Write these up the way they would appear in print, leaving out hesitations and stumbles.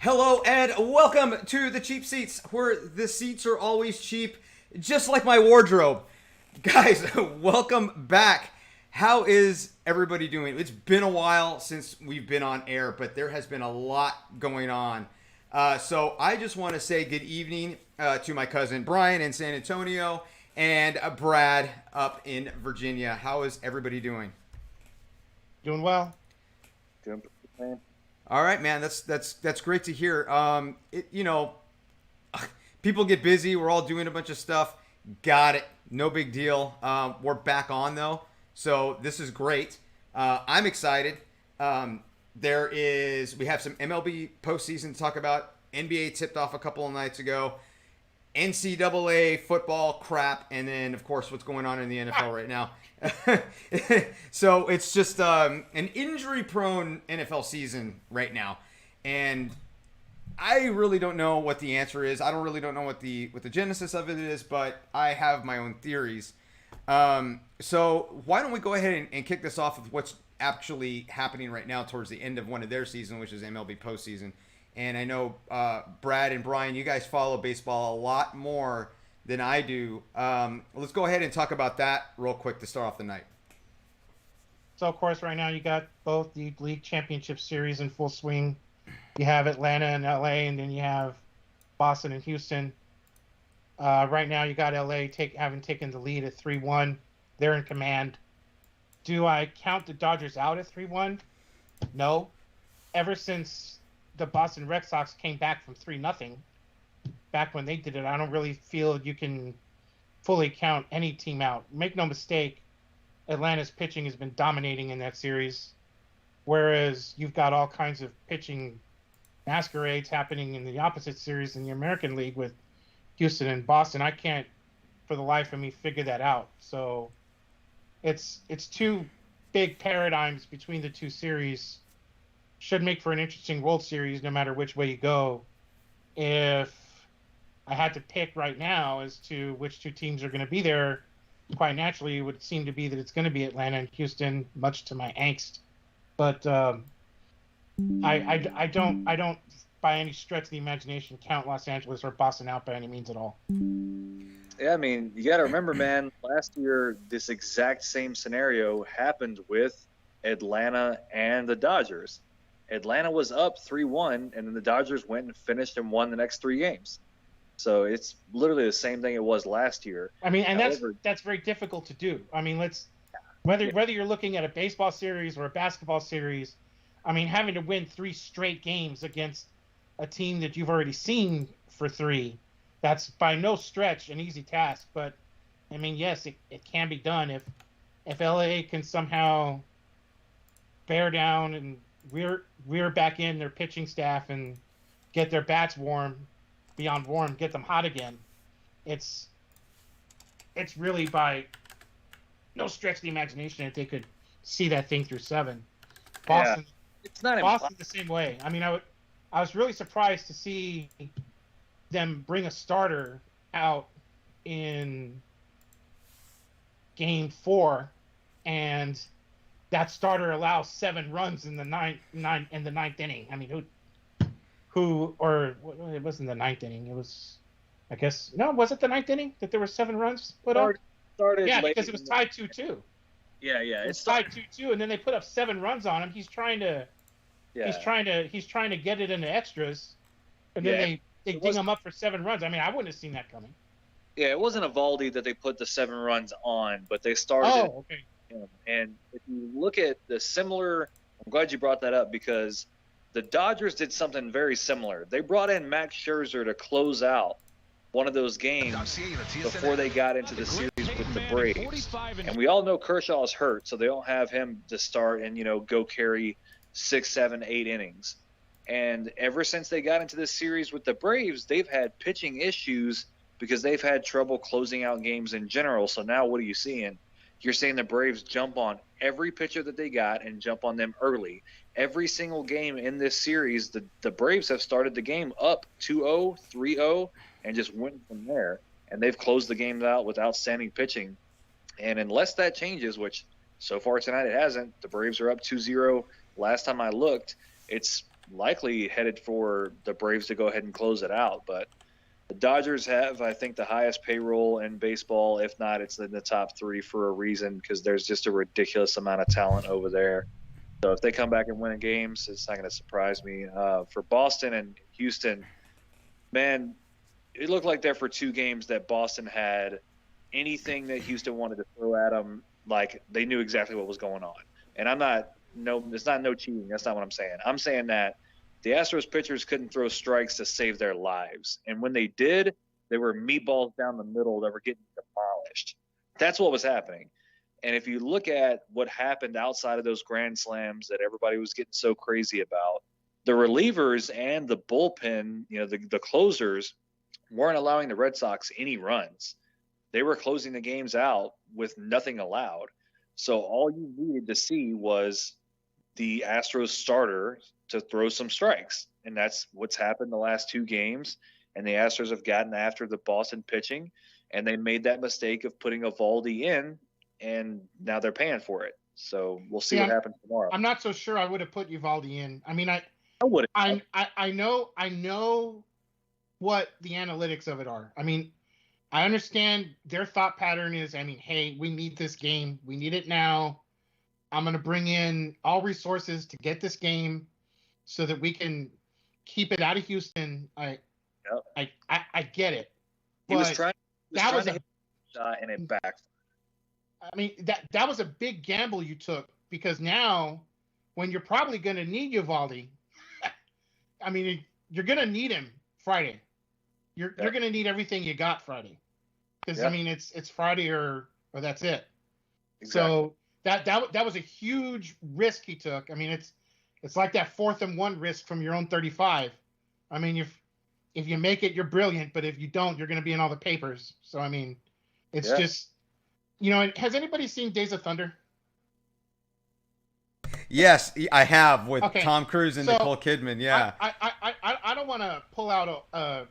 Hello and welcome to the cheap seats, where the seats are always cheap, just like my wardrobe. Guys, welcome back. How is everybody doing? It's been a while since we've been on air, but there has been a lot going on. So I just want to say good evening to my cousin Brian in San Antonio and Brad up in Virginia. How is everybody doing? Doing well. Doing pretty man. All right, man. That's great to hear. People get busy. We're all doing a bunch of stuff. Got it. No big deal. We're back on though, so this is great. I'm excited. We have some MLB postseason to talk about. NBA tipped off a couple of nights ago. NCAA football crap, and then of course what's going on in the NFL right now. So it's just an injury-prone NFL season right now, and I really don't know what the answer is. I don't know what the genesis of it is, but I have my own theories. So why don't we go ahead and kick this off with what's actually happening right now towards the end of one of their season, which is MLB postseason. And I know Brad and Brian, you guys follow baseball a lot more than I do. Let's go ahead and talk about that real quick to start off the night. So, of course, right now you got both the league championship series in full swing. You have Atlanta and LA, and then you have Boston and Houston. Right now you got LA having taken the lead at 3-1. They're in command. Do I count the Dodgers out at 3-1? No. Ever since the Boston Red Sox came back from 3-0, back when they did it, I don't really feel you can fully count any team out. Make no mistake, Atlanta's pitching has been dominating in that series, whereas you've got all kinds of pitching masquerades happening in the opposite series in the American League with Houston and Boston. I can't, for the life of me, figure that out. So it's two big paradigms between the two series. Should make for an interesting World Series no matter which way you go. If I had to pick right now as to which two teams are going to be there, quite naturally it would seem to be that it's going to be Atlanta and Houston, much to my angst. But I don't by any stretch of the imagination count Los Angeles or Boston out by any means at all. Yeah, I mean, you got to remember, man, last year this exact same scenario happened with Atlanta and the Dodgers. Atlanta was up 3-1, and then the Dodgers went and finished and won the next 3 games. So it's literally the same thing it was last year. I mean, and that's very difficult to do. I mean, whether you're looking at a baseball series or a basketball series, I mean, having to win 3 straight games against a team that you've already seen for 3, that's by no stretch an easy task. But I mean, yes, it can be done if LA can somehow bear down and rear back in their pitching staff and get their bats beyond warm, get them hot again. It's really by no stretch of the imagination that they could see that thing through 7. Boston, yeah, it's not Boston the same way. I mean, I was really surprised to see them bring a starter out in Game 4, and that starter allows 7 runs in the ninth inning. I mean, it wasn't the 9th inning. It was, I guess, no, was it the 9th inning that there were 7 runs put up? Started yeah, late because it was tied 2-2. Yeah, It's tied 2-2, and then they put up 7 runs on him. He's trying to get it into extras, and then they ding him up for 7 runs. I mean, I wouldn't have seen that coming. Yeah, it wasn't Evaldi that they put the 7 runs on, but they started. Oh, okay. And if you look at the similar, I'm glad you brought that up because the Dodgers did something very similar. They brought in Max Scherzer to close out one of those games before they got into the series with the Braves. And we all know Kershaw is hurt, so they don't have him to start and, go carry 6, 7, 8 innings. And ever since they got into this series with the Braves, they've had pitching issues because they've had trouble closing out games in general. So now what are you seeing? You're saying the Braves jump on every pitcher that they got and jump on them early. Every single game in this series, the Braves have started the game up 2-0, 3-0, and just went from there. And they've closed the games out with outstanding pitching. And unless that changes, which so far tonight it hasn't, the Braves are up 2-0. Last time I looked, it's likely headed for the Braves to go ahead and close it out. But the Dodgers have, I think, the highest payroll in baseball. If not, it's in the top 3 for a reason, because there's just a ridiculous amount of talent over there. So if they come back and win games, it's not going to surprise me. For Boston and Houston, man, it looked like there for 2 games that Boston had anything that Houston wanted to throw at them, like they knew exactly what was going on. And it's not no cheating. That's not what I'm saying. I'm saying that the Astros pitchers couldn't throw strikes to save their lives. And when they did, they were meatballs down the middle that were getting demolished. That's what was happening. And if you look at what happened outside of those grand slams that everybody was getting so crazy about, the relievers and the bullpen, the closers, weren't allowing the Red Sox any runs. They were closing the games out with nothing allowed. So all you needed to see was the Astros starter to throw some strikes. And that's what's happened the last 2 games. And the Astros have gotten after the Boston pitching, and they made that mistake of putting Eovaldi in, and now they're paying for it. So we'll see what happens tomorrow. I'm not so sure I would have put Eovaldi in. I mean, I know what the analytics of it are. I mean, I understand their thought pattern is, hey, we need this game. We need it now. I'm going to bring in all resources to get this game so that we can keep it out of Houston. I get it. He was trying to hit a shot and it backfired. I mean, that was a big gamble you took, because now when you're probably going to need Eovaldi, I mean, you're going to need him Friday. You're going to need everything you got Friday, because I mean, it's Friday or that's it. Exactly. So that was a huge risk he took. I mean, it's like that 4th and 1 risk from your own 35. I mean, if you make it, you're brilliant, but if you don't, you're going to be in all the papers. So I mean, it's just, has anybody seen Days of Thunder? Yes, I have, with Tom Cruise and Nicole Kidman. Yeah. I don't want to pull out a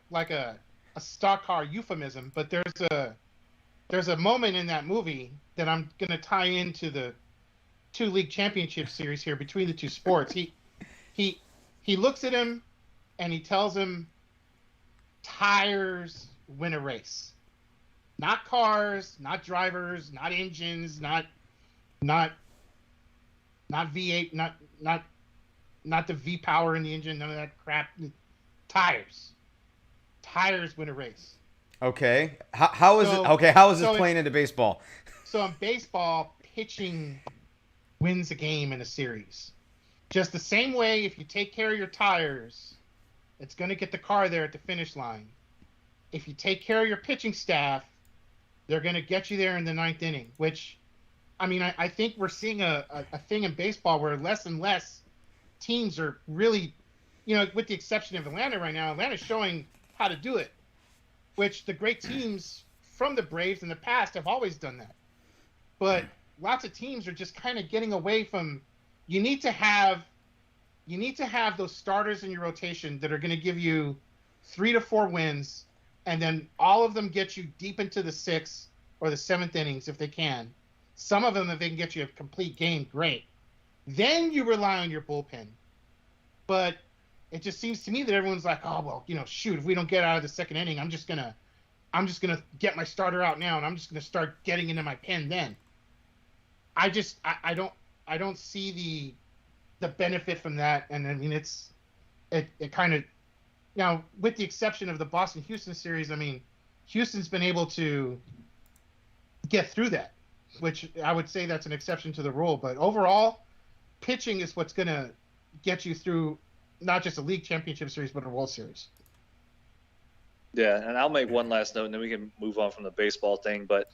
stock car euphemism, but there's a moment in that movie that I'm going to tie into the 2 league championship series here between the 2 sports. He looks at him and he tells him, tires win a race. Not cars, not drivers, not engines, not V8, not the V power in the engine, none of that crap. Tires win a race. Okay. How is this playing into baseball? So in baseball, pitching wins a game in a series. Just the same way, if you take care of your tires, it's going to get the car there at the finish line. If you take care of your pitching staff, they're going to get you there in the 9th inning, which, I mean, I think we're seeing a thing in baseball where less and less teams are really, with the exception of Atlanta right now, Atlanta's showing how to do it, which the great teams from the Braves in the past have always done that. But lots of teams are just kind of getting away from, you need to have those starters in your rotation that are going to give you 3 to 4 wins, and then all of them get you deep into the 6th or the 7th innings if they can. Some of them, if they can get you a complete game, great. Then you rely on your bullpen. But it just seems to me that everyone's like, oh, well, shoot, if we don't get out of the 2nd inning, I'm just gonna get my starter out now, and I'm just gonna start getting into my pen then. I don't see the benefit from that. And I mean, it kind of, now, with the exception of the Boston-Houston series, I mean, Houston's been able to get through that, which I would say that's an exception to the rule. But overall, pitching is what's going to get you through not just a league championship series, but a World Series. Yeah, and I'll make one last note, and then we can move on from the baseball thing. But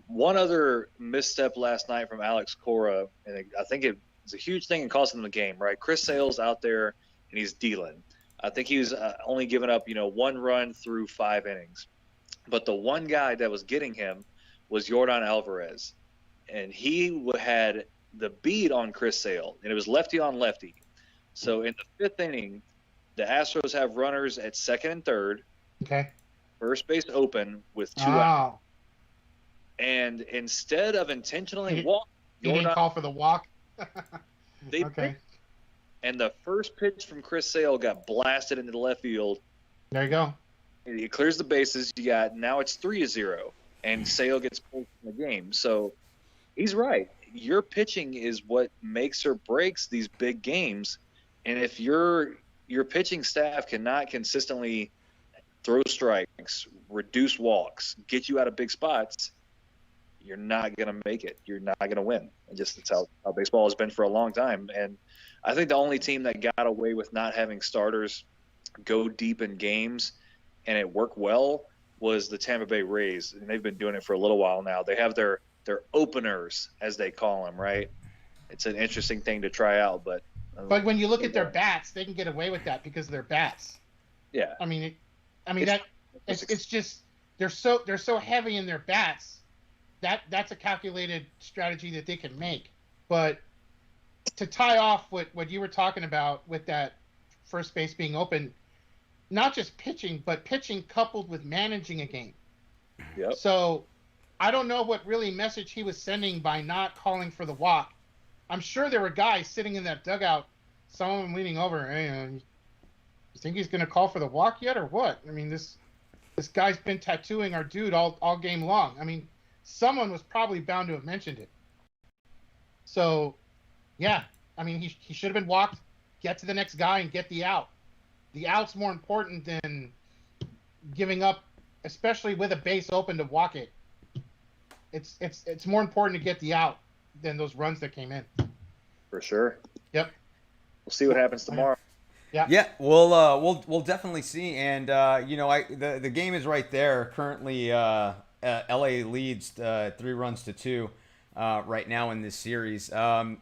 one other misstep last night from Alex Cora, and I think it was a huge thing in costing them the game, right? Chris Sale's out there, and he's dealing. I think he was only giving up, 1 run through 5 innings. But the one guy that was getting him was Yordan Alvarez. And he had the beat on Chris Sale, and it was lefty on lefty. So in the 5th inning, the Astros have runners at 2nd and 3rd. Okay. First base open with 2 outs. And instead of intentionally walking, he didn't call for the walk. They okay. and the first pitch from Chris Sale got blasted into the left field. There you go. He clears the bases. Now it's 3-0, and Sale gets pulled from the game. So he's right. Your pitching is what makes or breaks these big games, and if your pitching staff cannot consistently throw strikes, reduce walks, get you out of big spots, you're not going to make it. You're not going to win. And just that's how baseball has been for a long time. And I think the only team that got away with not having starters go deep in games and it worked well was the Tampa Bay Rays. And they've been doing it for a little while now. They have their openers, as they call them, right? It's an interesting thing to try out. But when you look at their bats, they can get away with that because of their bats. Yeah. It's just they're so heavy in their bats. That's a calculated strategy that they can make. But to tie off what you were talking about with that first base being open, not just pitching, but pitching coupled with managing a game. Yep. So I don't know what really message he was sending by not calling for the walk. I'm sure there were guys sitting in that dugout, some of them leaning over. Hey, you think he's going to call for the walk yet or what? I mean, this guy's been tattooing our dude all game long. I mean, someone was probably bound to have mentioned it. So, yeah, I mean, he should have been walked, get to the next guy, and get the out. The out's more important than giving up, especially with a base open, to walk it. It's more important to get the out than those runs that came in. For sure. Yep. We'll see what happens tomorrow. Yeah, we'll definitely see, and the game is right there. Currently, LA leads 3-2 right now in this series. I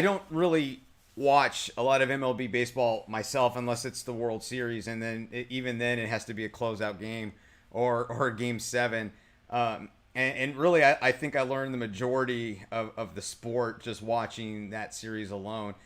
don't really watch a lot of MLB baseball myself unless it's the World Series, and then even then it has to be a closeout game or Game 7. And really, I think I learned the majority of the sport just watching that series alone.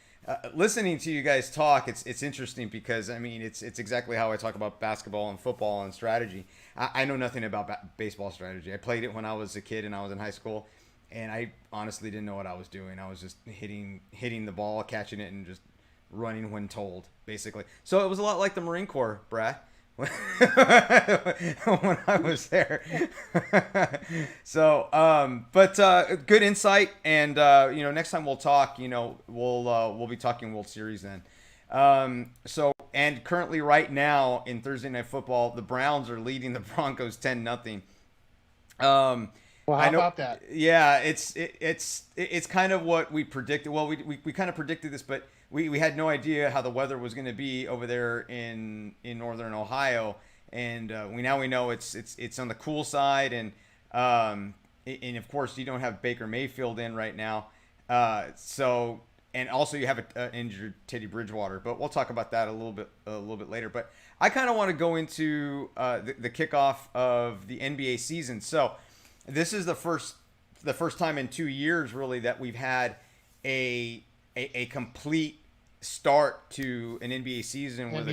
Listening to you guys talk, it's interesting because, I mean, it's exactly how I talk about basketball and football and strategy. I know nothing about baseball strategy. I played it when I was a kid and I was in high school, and I honestly didn't know what I was doing. I was just hitting the ball, catching it, and just running when told, basically. So it was a lot like the Marine Corps, Brad. When I was there. So, but good insight, and next time we'll talk, we'll be talking World Series then. And currently right now in Thursday Night Football, the Browns are leading the Broncos 10-0. Well, how about that? Yeah, it's kind of what we predicted. Well, we kind of predicted this, but we had no idea how the weather was going to be over there in northern Ohio, and we know it's on the cool side, and of course you don't have Baker Mayfield in right now, so, and also you have an injured Teddy Bridgewater, but we'll talk about that a little bit later. But I kind of want to go into the kickoff of the NBA season. So this is the first time in 2 years really that we've had a complete start to an NBA season with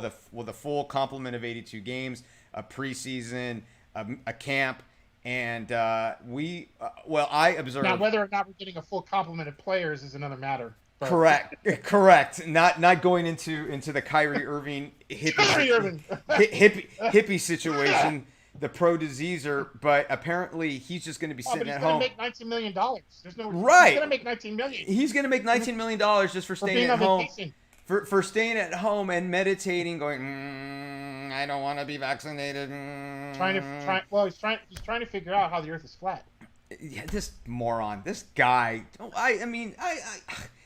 a full complement of 82 games, a preseason, a camp, and I observed. Now, whether or not we're getting a full complement of players is another matter. But... Correct. Not going into the Kyrie Irving hippie situation. The pro diseaser, but apparently he's just going to be sitting at home. He's going to make $19 million. Right. He's going to make $19 million. He's going to make $19 million just for staying at home. For staying at home and meditating, going, I don't want to be vaccinated. He's trying to figure out how the Earth is flat. Yeah, this moron, this guy.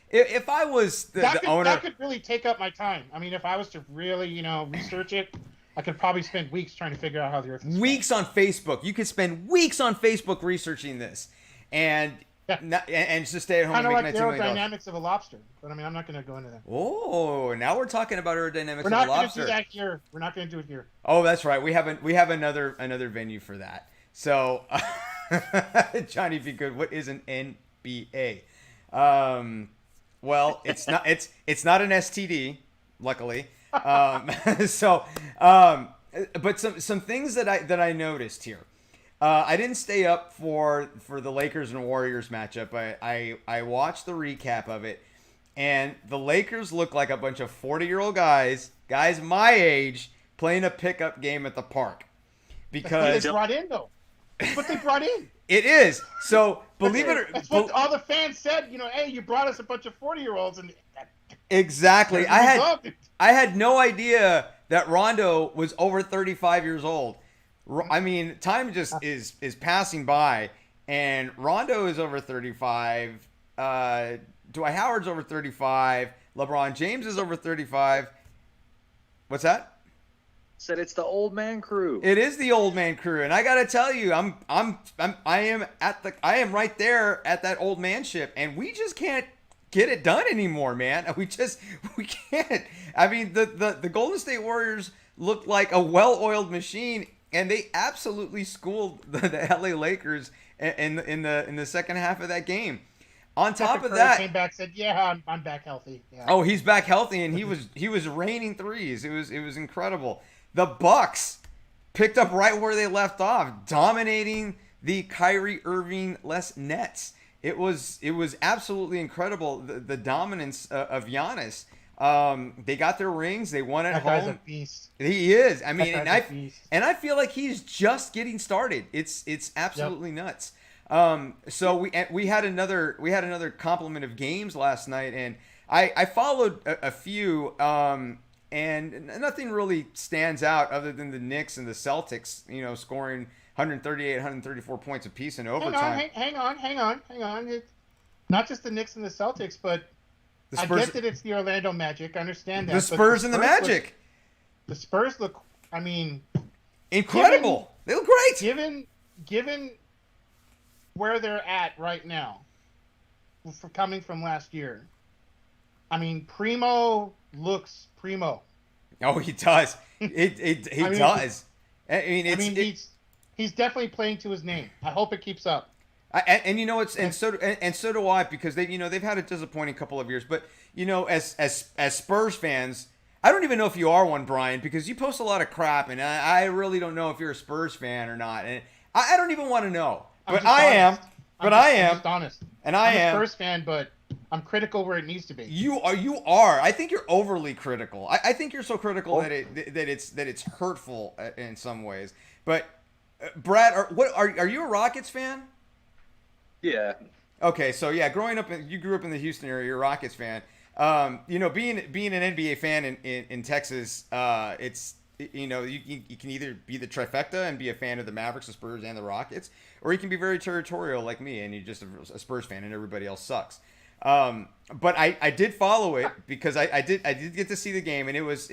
If I was the owner, that could really take up my time. I mean, if I was to really, research it, I could probably spend weeks trying to figure out how the Earth is flat. On Facebook. You could spend weeks on Facebook researching this, and just stay at home. Kind of and like make the $19 million. aerodynamics of a lobster, but I mean, I'm not going to go into that. Oh, now we're talking about aerodynamics of a lobster. We're not going to do that here. We're not going to do it here. Oh, that's right. We have another venue for that. So, Johnny, be good. What is an NBA? Well, it's not an STD, luckily. But some things that I noticed here. I didn't stay up for the Lakers and Warriors matchup. I watched the recap of it, and the Lakers look like a bunch of 40-year-old guys my age, playing a pickup game at the park. Because that's what they brought in, though. That's what they brought in. It is. So believe it or that's what all the fans said. Hey, you brought us a bunch of 40-year-olds, and exactly. I had no idea that Rondo was over 35 years old. I mean, time just is passing by, and Rondo is over 35. Dwight Howard's over 35. LeBron James is over 35. What's that? Said it's the old man crew. It is the old man crew, and I gotta tell you, I am right there at that old man ship, and we just can't get it done anymore, man. We can't. I mean, the Golden State Warriors looked like a well-oiled machine, and they absolutely schooled the LA Lakers in the second half of that game. On top of that, came back, said, "Yeah, I'm back healthy." Yeah. Oh, he's back healthy, and he was raining threes. It was incredible. The Bucks picked up right where they left off, dominating the Kyrie Irving-less Nets. It was absolutely incredible, the dominance of Giannis. They got their rings. They won at home. That guy's a beast. He is. I mean, and I feel like he's just getting started. It's absolutely nuts. So we had another complement of games last night, and I followed a few. And nothing really stands out other than the Knicks and the Celtics, scoring 138, 134 points apiece in overtime. Hang on. It's not just the Knicks and the Celtics, but I get that it's the Orlando Magic. I understand that. The Spurs and the Magic. The Spurs look, incredible. They look great. Given where they're at right now, for coming from last year, Primo looks primo. Oh, he does. He does. He's definitely playing to his name. I hope it keeps up. So do I, because they've had a disappointing couple of years. But as Spurs fans, I don't even know if you are one, Brian, because you post a lot of crap, and I really don't know if you're a Spurs fan or not. And I don't even want to know, but I am. I'm just honest. And I'm a Spurs fan, but I'm critical where it needs to be. You are. I think you're overly critical. I think you're so critical that it's hurtful in some ways. But Brad, are you a Rockets fan? Yeah. Okay, so yeah, you grew up in the Houston area. You're a Rockets fan. Being an NBA fan in Texas, it's you can either be the trifecta and be a fan of the Mavericks, the Spurs, and the Rockets, or you can be very territorial like me and you're just a Spurs fan and everybody else sucks. But I did follow it because I did get to see the game, and it was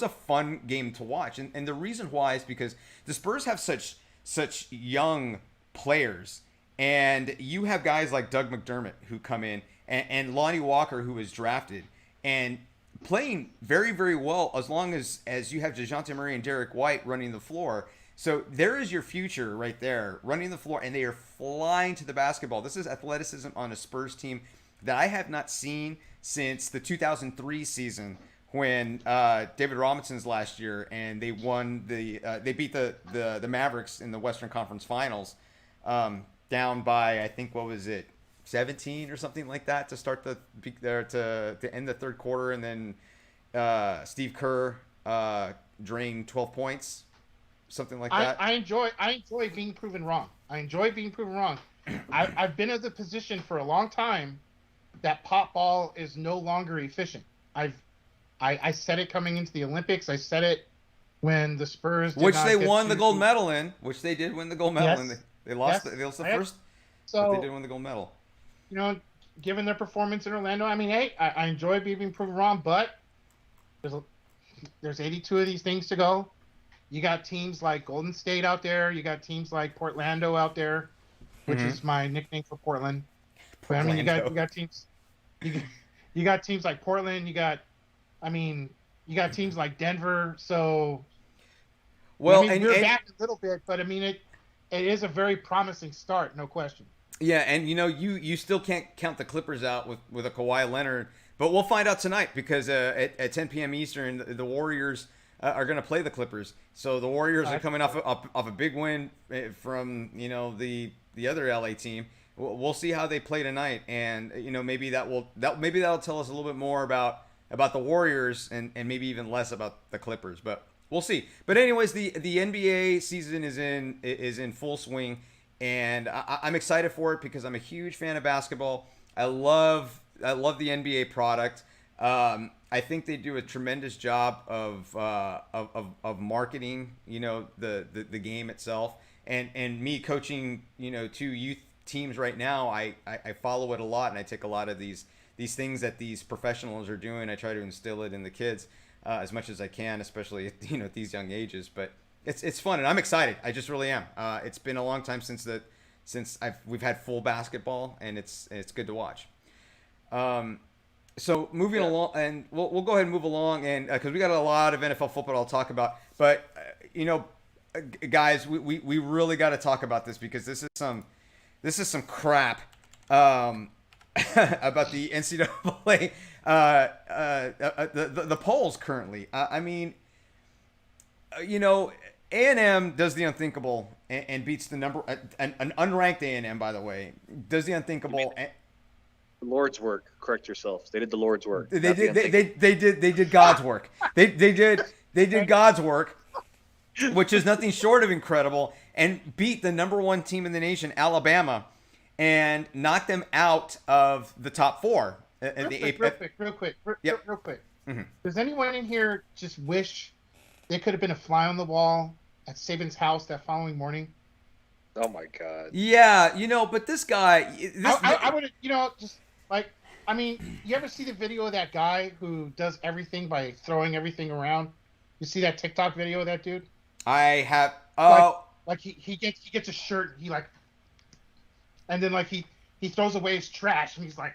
a fun game to watch. And the reason why is because the Spurs have such young players, and you have guys like Doug McDermott who come in, and Lonnie Walker, who was drafted and playing very, very well, as long as you have DeJounte Murray and Derek White running the floor. So there is your future right there, running the floor, and they are flying to the basketball. This is athleticism on a Spurs team that I have not seen since the 2003 season, when David Robinson's last year, and they won they beat the Mavericks in the Western Conference Finals, down by, I think, what was it, 17 or something like that to start to end the third quarter, and then Steve Kerr drained 12 points. Something like that. I enjoy being proven wrong. I've been in the position for a long time that pop ball is no longer efficient. I said it coming into the Olympics. I said it when the Spurs which they won the gold medal in. Which they did win the gold medal in. They lost. They lost the first. So but they did win the gold medal. Given their performance in Orlando, I enjoy being proven wrong, but there's 82 of these things to go. You got teams like Golden State out there. You got teams like Portlando out there, which is my nickname for Portland. But you got teams. You got teams like Portland. You got teams like Denver. So, we're back a little bit, but it is a very promising start, no question. Yeah, and you still can't count the Clippers out with a Kawhi Leonard, but we'll find out tonight because at 10 p.m. Eastern, the Warriors are going to play the Clippers. So the Warriors are coming off a big win from the other LA team, we'll see how they play tonight, and maybe that'll tell us a little bit more about the Warriors and maybe even less about the Clippers, but we'll see. But anyways, the NBA season is in full swing, and I'm excited for it because I'm a huge fan of basketball. I love the NBA product. I think they do a tremendous job of marketing, the game itself, and me coaching, 2 youth teams right now. I follow it a lot, and I take a lot of these things that these professionals are doing. I try to instill it in the kids as much as I can, especially at these young ages. But it's fun, and I'm excited. I just really am. It's been a long time since we've had full basketball, and it's good to watch. So moving along, and we'll go ahead and move along, and because we got a lot of NFL football I'll talk about, but guys, we really got to talk about this because this is some crap about the NCAA the polls currently. I mean, A&M does the unthinkable and beats the number an unranked A&M, by the way, does the unthinkable. The Lord's work. Correct yourself. They did the Lord's work. They did God's work. They did God's work, which is nothing short of incredible, and beat the number 1 team in the nation, Alabama, and knocked them out of the top 4. Real quick. Mm-hmm. Does anyone in here just wish there could have been a fly on the wall at Saban's house that following morning? Oh my God. Yeah, but this guy. I would have, just like, I mean, you ever see the video of that guy who does everything by throwing everything around? You see that TikTok video of that dude? I have. Oh, like he gets a shirt. He like, and then like he throws away his trash, and he's like.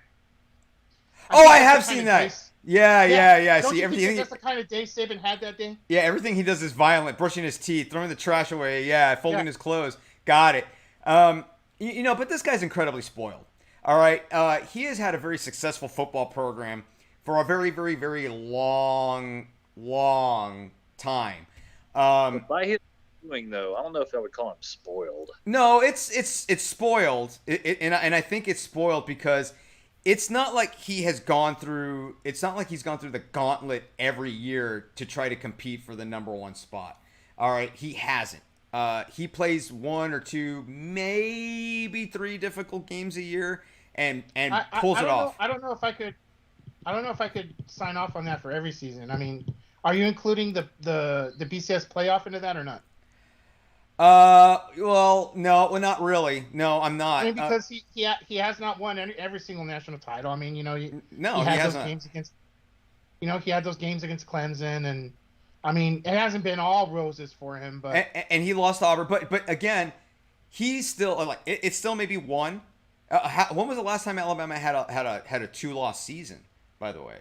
I have seen that. Yeah. Don't See, you everything. think that's the kind of day Saban had that day? Yeah, everything he does is violent, brushing his teeth, throwing the trash away. Yeah, folding his clothes. Got it. But this guy's incredibly spoiled. All right. He has had a very successful football program for a very, very, very long time. But by his doing, though, I don't know if I would call him spoiled. No, it's spoiled, and I think it's spoiled because it's not like he has gone through. It's not like he's gone through the gauntlet every year to try to compete for the number 1 spot. All right, he hasn't. He plays 1 or 2, maybe 3 difficult games a year, and pulls it off. I don't know if I could sign off on that for every season. I mean, are you including the BCS playoff into that or not? Well, no, not really. No, I'm not. I mean, because he has not won every single national title. I mean, he had those games against, he had those games against Clemson, and I mean, it hasn't been all roses for him, but and he lost to Auburn, but again, he's still like it's still maybe 1. When was the last time Alabama had a 2-loss season? By the way.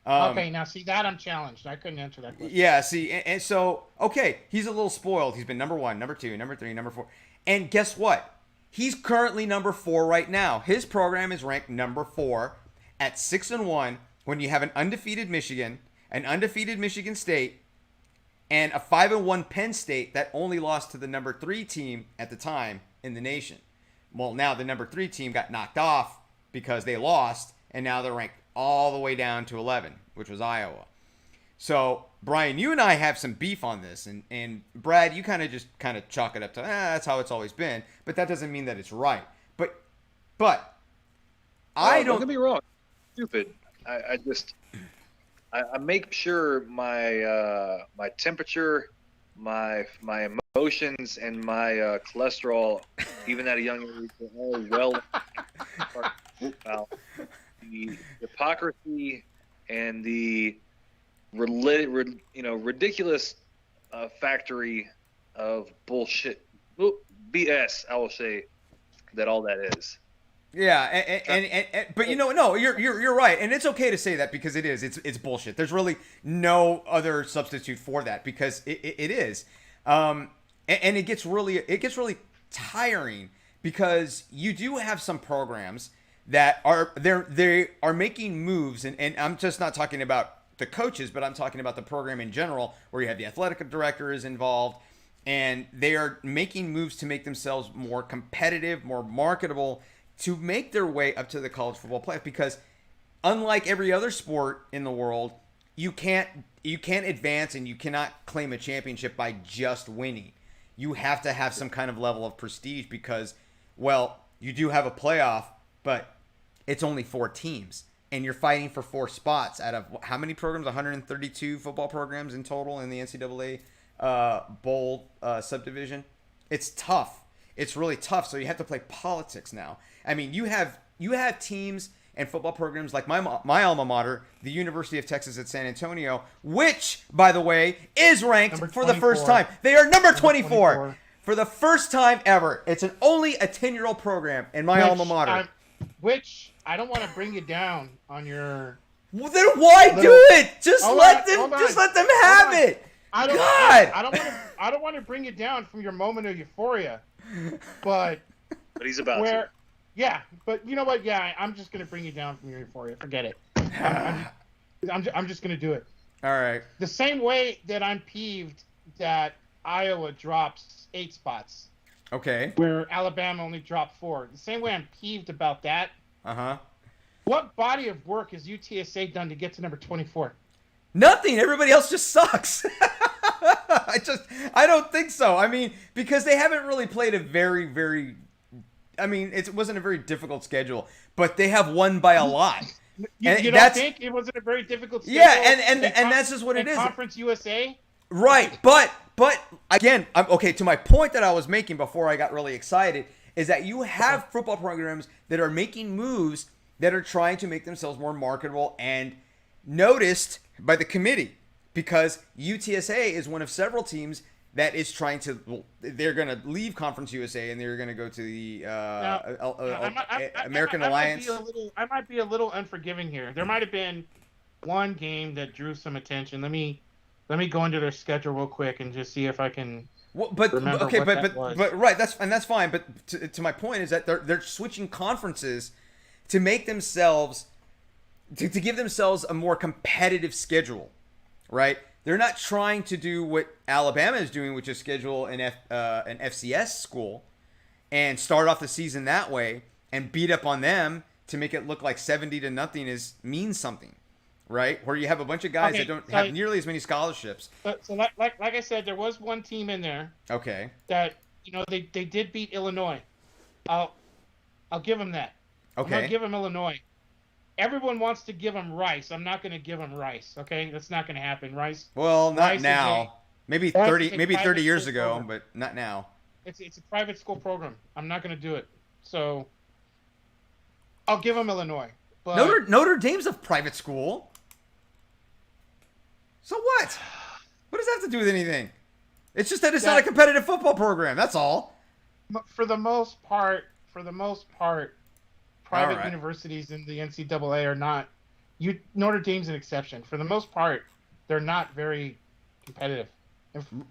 Okay, now see that I'm challenged. I couldn't answer that question. Yeah, see, and so okay, he's a little spoiled. He's been number 1, number 2, number 3, number 4, and guess what? He's currently number 4 right now. His program is ranked number 4 at 6-1 when you have an undefeated Michigan, an undefeated Michigan State, and a 5-1 Penn State that only lost to the number 3 team at the time in the nation. Well, now the number 3 team got knocked off because they lost, and now they're ranked all the way down to 11, which was Iowa. So, Brian, you and I have some beef on this, and Brad, you kind of chalk it up to that's how it's always been, but that doesn't mean that it's right. But I don't get me wrong, stupid. I make sure my temperature, my emotions, and my cholesterol, even at a young age, are all well. Well, the hypocrisy and the ridiculous factory of bullshit, BS. I will say that all that is. Yeah, and but no, you're right, and it's okay to say that because it's bullshit. There's really no other substitute for that because it is, and it gets really tiring because you do have some programs that they are making moves, and I'm just not talking about the coaches, but I'm talking about the program in general, where you have the athletic director is involved, and they are making moves to make themselves more competitive, more marketable, to make their way up to the college football playoff, because unlike every other sport in the world, you can't advance and you cannot claim a championship by just winning. You have to have some kind of level of prestige because, well, you do have a playoff, but it's only 4 teams. And you're fighting for 4 spots out of how many programs? 132 football programs in total in the NCAA bowl subdivision. It's tough. It's really tough. So you have to play politics now. I mean, you have teams and football programs like my alma mater, the University of Texas at San Antonio, which, by the way, is ranked for the first time. They are number 24 for the first time ever. It's only a 10-year-old program in my alma mater. Which I don't want to bring you down on your. Well, then why do it? Just let them have it. I don't want to bring you down from your moment of euphoria, but he's about to. Yeah, but you know what? Yeah, I'm just gonna bring you down from your euphoria. Forget it. I'm just gonna do it. All right. The same way that I'm peeved that Iowa drops 8 spots. Okay. Where Alabama only dropped 4. The same way I'm peeved about that. Uh-huh. What body of work has UTSA done to get to number 24? Nothing. Everybody else just sucks. I don't think so. I mean, because they haven't really played a very, very, I mean, it wasn't a very difficult schedule, but they have won by a lot. You don't think it wasn't a very difficult schedule? Yeah, and that's just what it is. Conference USA? Right, but again, to my point that I was making before I got really excited is that you have football programs that are making moves that are trying to make themselves more marketable and noticed by the committee, because UTSA is one of several teams that is trying to. They're going to leave Conference USA and they're going to go to the American Alliance. I might be a little unforgiving here. There might have been one game that drew some attention. Let me go into their schedule real quick and just see if I can. Remember but right, that's fine. But to my point is that they're switching conferences to make themselves to give themselves a more competitive schedule, right? They're not trying to do what Alabama is doing, which is schedule an FCS school and start off the season that way and beat up on them to make it look like 70-0 means something. Right, where you have a bunch of guys that don't have nearly as many scholarships. So like I said, there was one team in there. Okay. That they did beat Illinois. I'll give them that. Okay. I'm gonna give them Illinois. Everyone wants to give them Rice. I'm not gonna give them Rice. Okay, that's not gonna happen. Rice. Well, not Rice now. Maybe 30 years ago, program. But not now. It's a private school program. I'm not gonna do it. So I'll give them Illinois. But Notre Dame's a private school. So what? What does that have to do with anything? It's just that it's not a competitive football program. That's all. For the most part, private universities in the NCAA are not. Notre Dame's an exception. For the most part, they're not very competitive. From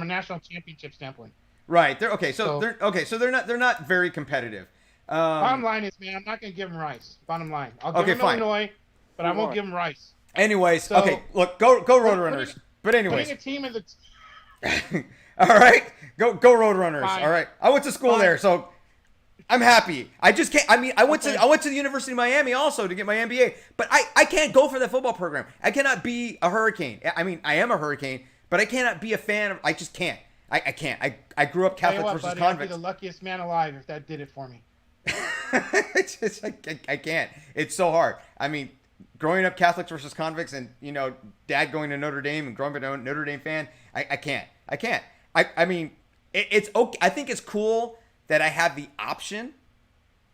a national championship standpoint. Right. So they're not very competitive. Bottom line is, man, I'm not going to give them Rice. Bottom line, I'll give them Illinois, but I won't give them Rice. Anyways, look, go Roadrunners. But anyways, putting a team in the. All right, go Roadrunners. All right, I went to school there, so I'm happy. I just can't. I mean, I went to the University of Miami also to get my MBA, but I can't go for that football program. I cannot be a Hurricane. I mean, I am a Hurricane, but I cannot be a fan of. I just can't. I can't. I grew up Catholic versus buddy, convicts. I'd be the luckiest man alive if that did it for me. I can't. It's so hard. I mean, growing up Catholics versus convicts, and Dad going to Notre Dame and growing up a Notre Dame fan, I can't. I mean, it's okay. I think it's cool that I have the option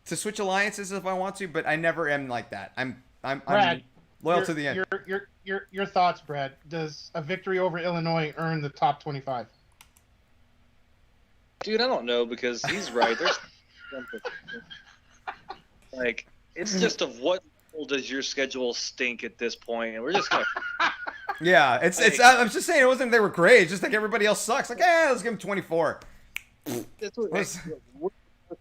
to switch alliances if I want to, but I never am like that. I'm Brad, loyal to the end. Your thoughts, Brad? Does a victory over Illinois earn the top 25? Dude, I don't know, because he's right. There's it's just of what does your schedule stink at this point, and we're just gonna. Yeah, it's. I'm just saying it wasn't. They were great. It's just like everybody else sucks. Like, let's give them 24. That's what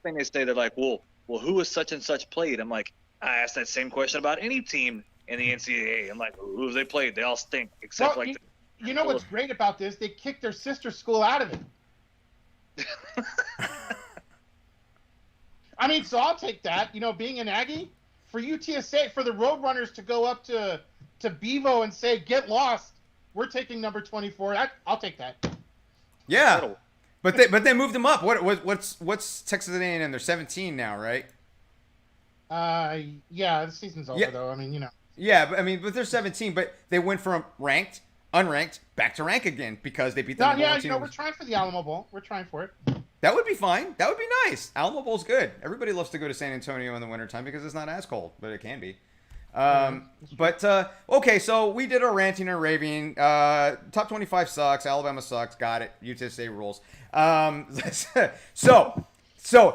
thing they say. They're like, well, who is such and such played? I'm like, I asked that same question about any team in the NCAA. I'm like, who have they played? They all stink except you know what's great about this? They kicked their sister school out of it. I mean, so I'll take that. You know, being an Aggie, for UTSA, for the Roadrunners to go up to Bevo and say, "Get lost, we're taking number 24." I'll take that. Yeah, but they moved them up. What's Texas A&M? They're 17 now, right? Yeah, the season's over though. I mean, you know. Yeah, but they're 17, but they went from ranked, unranked, back to rank again because they beat the number one team. We're trying for the Alamo Bowl. We're trying for it. That would be fine. That would be nice. Alamo Bowl's good. Everybody loves to go to San Antonio in the wintertime because it's not as cold, but it can be. Okay, so we did our ranting and raving. Top 25 sucks. Alabama sucks. Got it. UTSA rules. So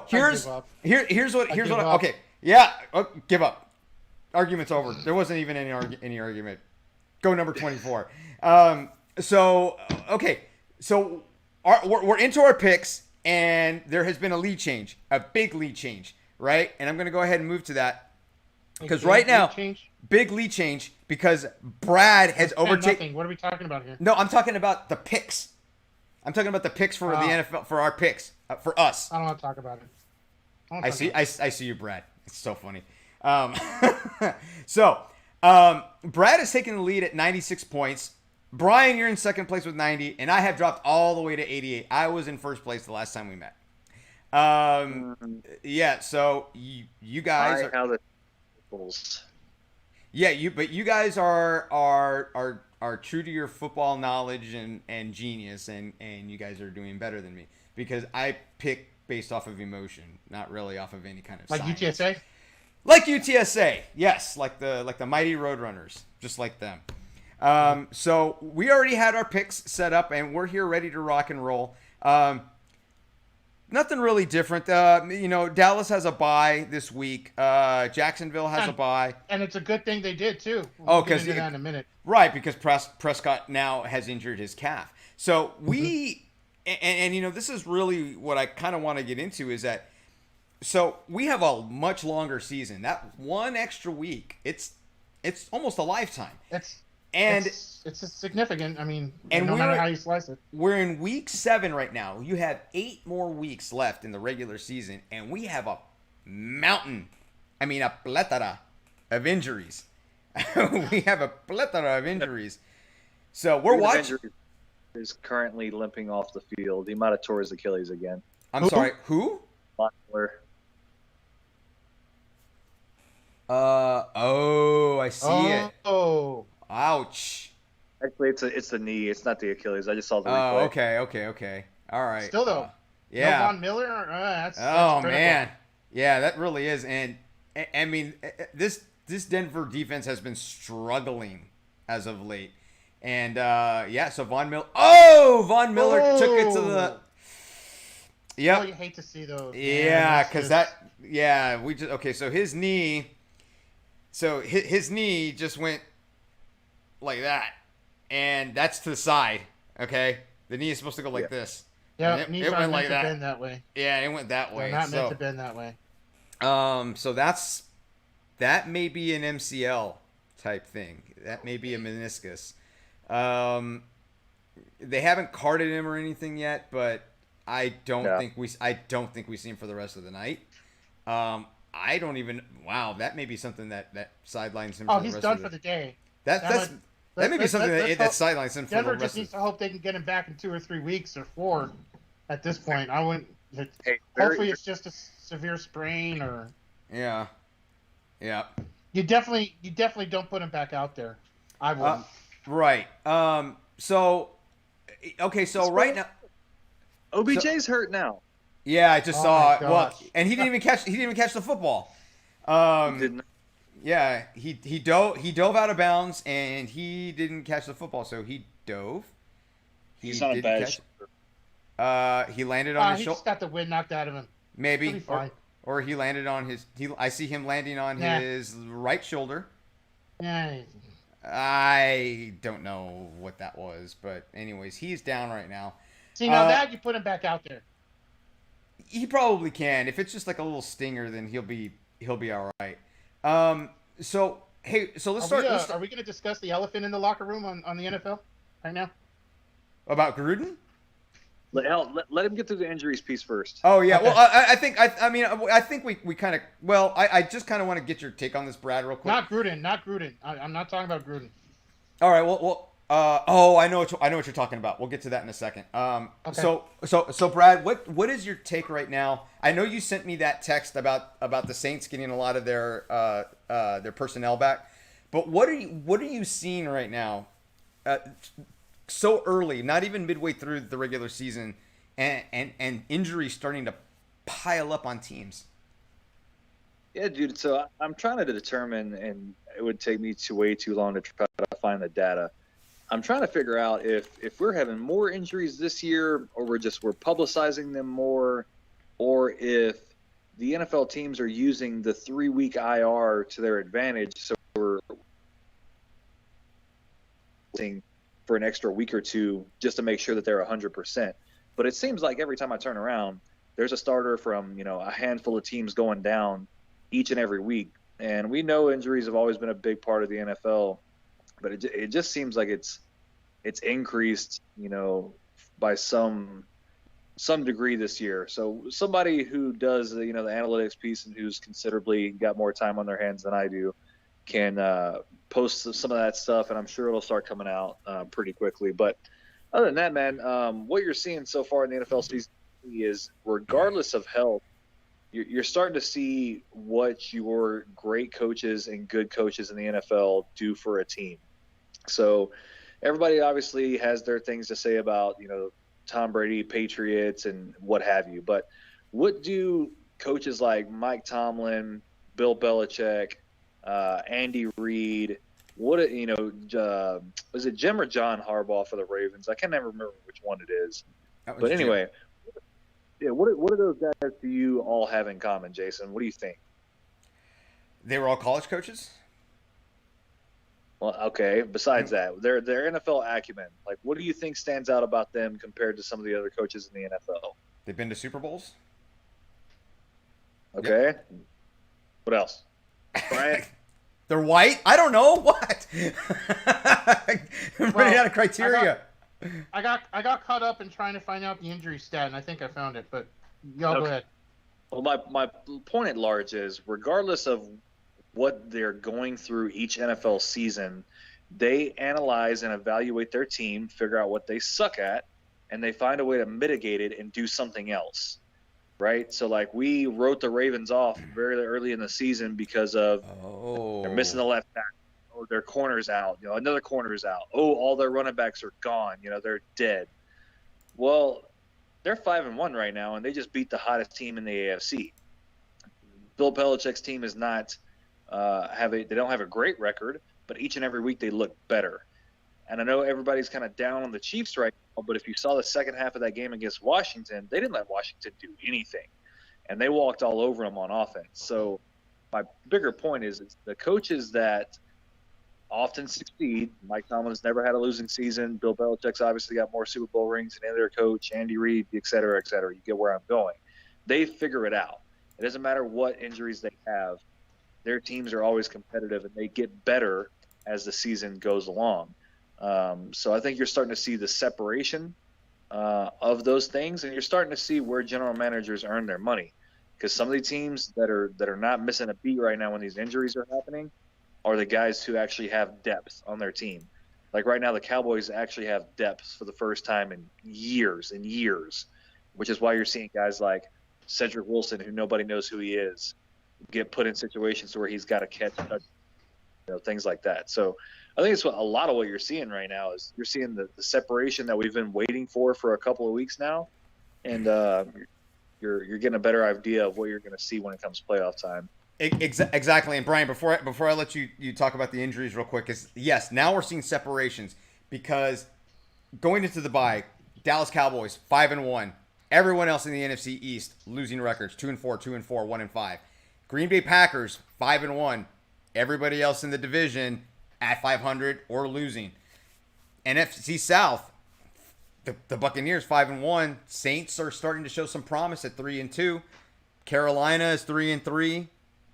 here's what. Okay, yeah. Give up. Argument's over. There wasn't even any argument. Go number 24. Okay. So we're into our picks, and there has been a lead change, a big lead change, right? And I'm going to go ahead and move to that because right now, big lead change because Brad has overtaken. What are we talking about here? No, I'm talking about the picks. I'm talking about the picks for the NFL, for our picks, for us. I don't want to talk about it. I see you, Brad. It's so funny. Brad is taking the lead at 96 points. Brian, you're in second place with 90, and I have dropped all the way to 88. I was in first place the last time we met. Yeah, so you guys how the Bulls. Yeah, but you guys are true to your football knowledge and genius, and you guys are doing better than me because I pick based off of emotion, not really off of any kind of like science. UTSA. Like UTSA, yes, like the mighty Roadrunners, just like them. So we already had our picks set up, and we're here ready to rock and roll. Nothing really different. Dallas has a bye this week. Jacksonville has a bye, and it's a good thing they did too. We'll get into that in a minute, right? Because Prescott now has injured his calf. So we, and this is really what I kind of want to get into is that. So we have a much longer season. That one extra week, it's almost a lifetime. It's significant. I mean, and no matter how you slice it. We're in week 7 right now. You have 8 more weeks left in the regular season, and we have a plethora of injuries. We have a plethora of injuries. So we're watching. Is currently limping off the field. He might have tore his Achilles again. I'm sorry. Who? Butler. I see it. Oh, ouch. Actually, it's the knee. It's not the Achilles. I just saw the replay. Okay. All right. Still though. Yeah. No Von Miller. That's man. Yeah, that really is. And I mean, this Denver defense has been struggling as of late. And so Von Miller. Von Miller took it to the. Yep. Oh, you hate to see those. Yeah, because so his knee. So his knee just went like that, and that's to the side. Okay, the knee is supposed to go like this. Yeah, it went like that. Bend that way. Yeah, it went that way. They're not meant to bend that way. So that may be an MCL type thing. That may be a meniscus. They haven't carded him or anything yet, but I don't think we see him for the rest of the night. I don't even. Wow, that may be something that sidelines him. Oh, for the he's rest done of the, for the day. That may be something that sidelines him for the Denver rest just needs to hope they can get him back in 2 or 3 weeks or 4. At this point, I wouldn't. Hopefully, it's just a severe sprain or. Yeah. You definitely don't put him back out there. I wouldn't. Right. So right now, OBJ's hurt now. Yeah, I just saw. Well, and he didn't even catch the football. He didn't. Yeah, he dove out of bounds and he didn't catch the football. So he dove. He's not a bad shooter. He landed on his he shoulder. just got the wind knocked out of him. Maybe. He'll be fine. Or he landed on his. I see him landing on his right shoulder. Yeah. I don't know what that was, but anyways, he's down right now. See, now that you put him back out there. He probably can. If it's just like a little stinger, then he'll be all right. So let's start. Are we going to discuss the elephant in the locker room on the NFL right now? About Gruden? Let him get through the injuries piece first. Oh yeah, Okay. well I think I think we kind of I just kind of want to get your take on this, Brad, real quick. Not Gruden. I'm not talking about Gruden. All right, oh, I know what you're talking about. We'll get to that in a second. Okay. So Brad, what is your take right now? I know you sent me that text about the Saints getting a lot of their personnel back, but what are you seeing right now? So early, not even midway through the regular season, and injuries starting to pile up on teams. Yeah, dude. So I'm trying to determine, and it would take me way too long to try to find the data. I'm trying to figure out if we're having more injuries this year, or we're publicizing them more, or if the NFL teams are using the 3-week IR to their advantage. So we're for an extra week or two just to make sure that they're 100%. But it seems like every time I turn around, there's a starter from a handful of teams going down each and every week. And we know injuries have always been a big part of the NFL, but it just seems like it's increased, by some degree this year. So somebody who does the analytics piece and who's considerably got more time on their hands than I do can post some of that stuff, and I'm sure it'll start coming out pretty quickly. But other than that, man, what you're seeing so far in the NFL season is, regardless of health, you're starting to see what your great coaches and good coaches in the NFL do for a team. So everybody obviously has their things to say about, Tom Brady, Patriots, and what have you. But what do coaches like Mike Tomlin, Bill Belichick, Andy Reid, was it Jim or John Harbaugh for the Ravens? I can never remember which one it is. But anyway, yeah, what do those guys do you all have in common, Jason? What do you think? They were all college coaches? Well, okay. Besides that, their NFL acumen. Like, what do you think stands out about them compared to some of the other coaches in the NFL? They've been to Super Bowls? Okay. Yep. What else? Brian? They're white? I don't know. What? I'm running out of criteria. I got caught up in trying to find out the injury stat, and I think I found it. But y'all go ahead. Well, my point at large is, regardless of what they're going through each NFL season, they analyze and evaluate their team, figure out what they suck at, and they find a way to mitigate it and do something else. Right? So, like, we wrote the Ravens off very early in the season because of they're missing the left back. Oh, their corner's out. Another corner's out. Oh, all their running backs are gone. They're dead. Well, they're 5-1 right now, and they just beat the hottest team in the AFC. Bill Belichick's team is not they don't have a great record, but each and every week they look better. And I know everybody's kind of down on the Chiefs right now, but if you saw the second half of that game against Washington, they didn't let Washington do anything, and they walked all over them on offense. So my bigger point is the coaches that often succeed. Mike Tomlin's never had a losing season. Bill Belichick's obviously got more Super Bowl rings than any other coach, Andy Reid, et cetera, et cetera. You get where I'm going. They figure it out. It doesn't matter what injuries they have. Their teams are always competitive, and they get better as the season goes along. So I think you're starting to see the separation of those things, and you're starting to see where general managers earn their money. Because some of the teams that are not missing a beat right now when these injuries are happening are the guys who actually have depth on their team. Like right now, the Cowboys actually have depth for the first time in years and years, which is why you're seeing guys like Cedric Wilson, who nobody knows who he is, get put in situations where he's got to catch, things like that. So I think it's a lot of what you're seeing right now is you're seeing the separation that we've been waiting for a couple of weeks now, and you're getting a better idea of what you're going to see when it comes playoff time. Exactly. And Brian, before I let you talk about the injuries real quick, is yes, now we're seeing separations because going into the bye, Dallas Cowboys 5-1. Everyone else in the NFC East losing records 2-4, 2-4, 1-5. Green Bay Packers 5-1. Everybody else in the division at 500 or losing. NFC South, the Buccaneers 5-1. Saints are starting to show some promise at 3-2. Carolina is 3-3.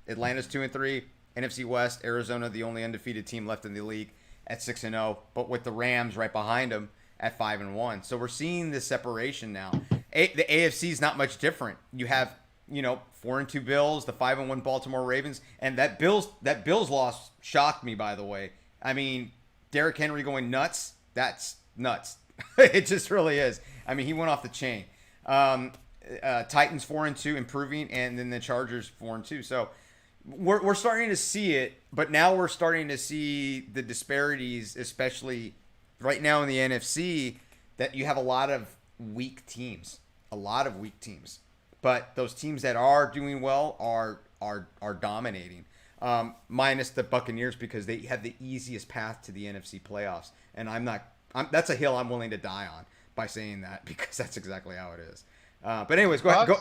Atlanta's 2-3. NFC West, Arizona, the only undefeated team left in the league at 6-0. But with the Rams right behind them at 5-1. So we're seeing this separation now. The AFC is not much different. You have 4-2 Bills, the 5-1 Baltimore Ravens, and that Bills loss shocked me. By the way, I mean Derrick Henry going nuts. That's nuts. It just really is. I mean, he went off the chain. Titans 4-2, improving, and then the Chargers 4-2. So we're starting to see it, but now we're starting to see the disparities, especially right now in the NFC, that you have a lot of weak teams. But those teams that are doing well are dominating. Minus the Buccaneers, because they have the easiest path to the NFC playoffs, and that's a hill I'm willing to die on by saying that, because that's exactly how it is. But anyways, go ahead.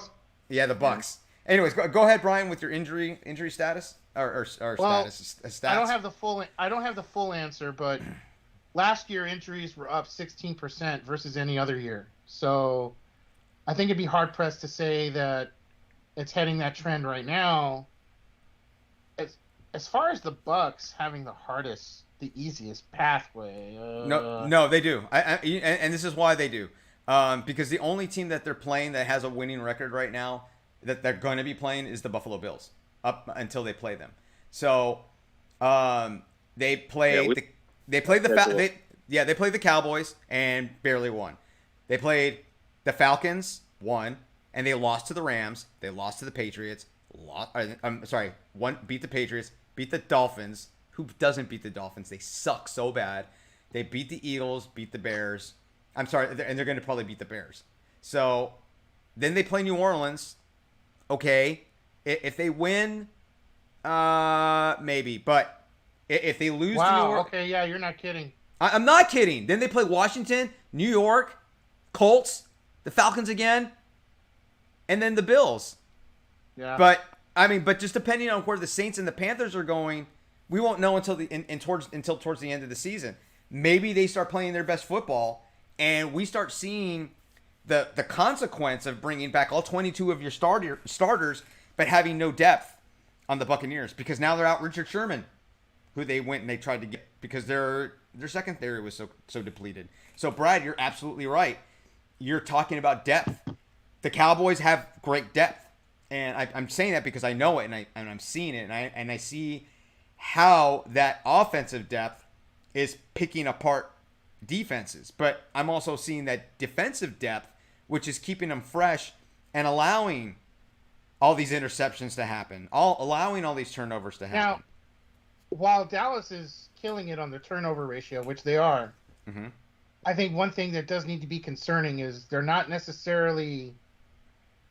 Yeah, the Bucks. Anyways, go ahead, Brian, with your injury status or stats. I don't have the full answer, but last year injuries were up 16% versus any other year. So I think it'd be hard pressed to say that it's heading that trend right now. As far as the Bucks having the easiest pathway. No, they do. And this is why they do. Because the only team that they're playing that has a winning record right now that they're going to be playing is the Buffalo Bills up until they play them. So they played the Cowboys and barely won. They played the Falcons, won, and they lost to the Rams. They lost to the Patriots. Beat the Patriots, beat the Dolphins. Who doesn't beat the Dolphins? They suck so bad. They beat the Eagles, beat the Bears. And they're going to probably beat the Bears. So then they play New Orleans. Okay, if they win, maybe. But if they lose to New Orleans, okay, yeah, you're not kidding. I'm not kidding. Then they play Washington, New York, Colts, the Falcons again, and then the Bills. Yeah. But just depending on where the Saints and the Panthers are going, we won't know until towards the end of the season. Maybe they start playing their best football, and we start seeing the consequence of bringing back all 22 of your starters, but having no depth on the Buccaneers, because now they're out Richard Sherman, who they went and they tried to get because their secondary was so depleted. So Brad, you're absolutely right. You're talking about depth. The Cowboys have great depth, and I'm saying that because I know it, and I'm seeing it, and I see how that offensive depth is picking apart defenses. But I'm also seeing that defensive depth, which is keeping them fresh and allowing all these interceptions to happen, allowing all these turnovers to happen. Now, while Dallas is killing it on the turnover ratio, which they are, mm-hmm. I think one thing that does need to be concerning is they're not necessarily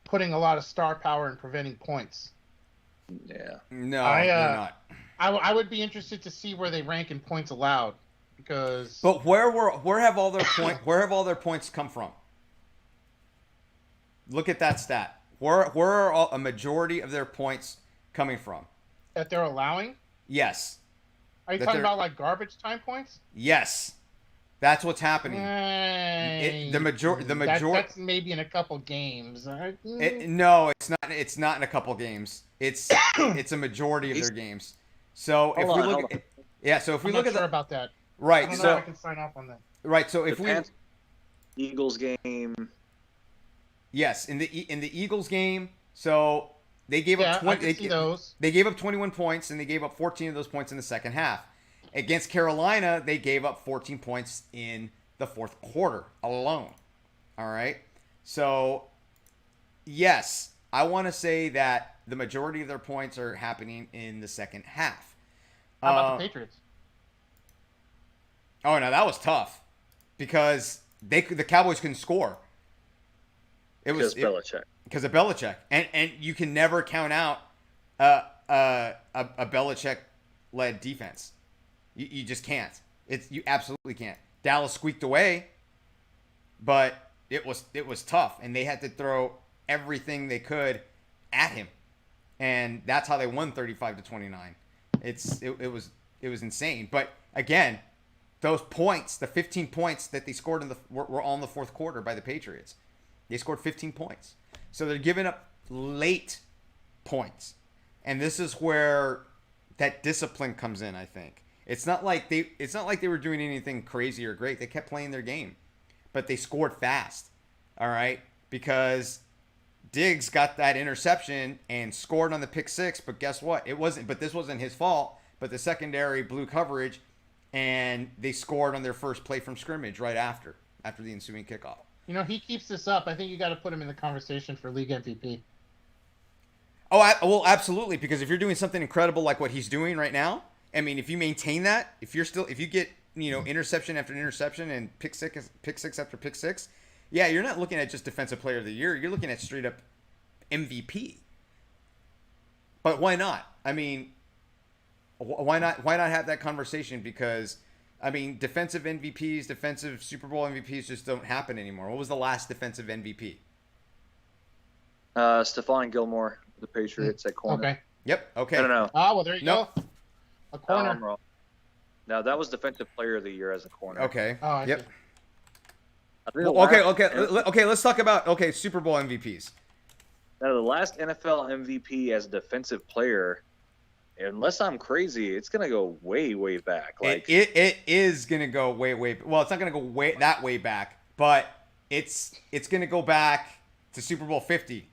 putting a lot of star power in preventing points. Yeah. No, they're not. I would be interested to see where they rank in points allowed, because. But where have all their points come from? Look at that stat. Where are a majority of their points coming from? That they're allowing? Yes. Are you talking about like garbage time points? Yes. That's what's happening. The majority. That's maybe in a couple games. No, it's not. It's not in a couple games. It's a majority of their games. So if we look at about that. Right. I don't know if I can sign off on that. Right. So if Eagles game. Yes, in the Eagles game, so they gave up 20. They gave up 21 points, and they gave up 14 of those points in the second half. Against Carolina, they gave up 14 points in the fourth quarter alone. All right. So, yes, I want to say that the majority of their points are happening in the second half. How about the Patriots? Oh, no, that was tough because the Cowboys couldn't score. Because of Belichick. And you can never count out a Belichick-led defense. You just can't. You absolutely can't. Dallas squeaked away, but it was tough, and they had to throw everything they could at him, and that's how they won 35-29. It was insane. But again, those points, the 15 points that they scored were all in the fourth quarter by the Patriots. They scored 15 points. So they're giving up late points. And this is where that discipline comes in, I think. It's not like they were doing anything crazy or great. They kept playing their game. but they scored fast. All right, because Diggs got that interception and scored on the pick six, but guess what? This wasn't his fault, but the secondary blew coverage and they scored on their first play from scrimmage right after the ensuing kickoff. You know, he keeps this up. I think you got to put him in the conversation for league MVP. Oh, well, absolutely, because if you're doing something incredible like what he's doing right now, I mean, if you maintain that, if you get, interception after interception and pick six after pick six, yeah, you're not looking at just defensive player of the year. You're looking at straight up MVP. But why not? I mean, why not have that conversation? Because, I mean, defensive MVPs, defensive Super Bowl MVPs just don't happen anymore. What was the last defensive MVP? Stephon Gilmore, the Patriots at corner. Okay. Yep. Okay. I don't know. Ah, well, there you go. A corner. I'm wrong. No, that was defensive player of the year as a corner. Okay. Oh, I yep. see. Okay. Let's talk about Super Bowl MVPs. Now, the last NFL MVP as a defensive player, unless I'm crazy, it's gonna go way, way back. Like it is gonna go way. Well, it's not gonna go that way back, but it's gonna go back to Super Bowl 50,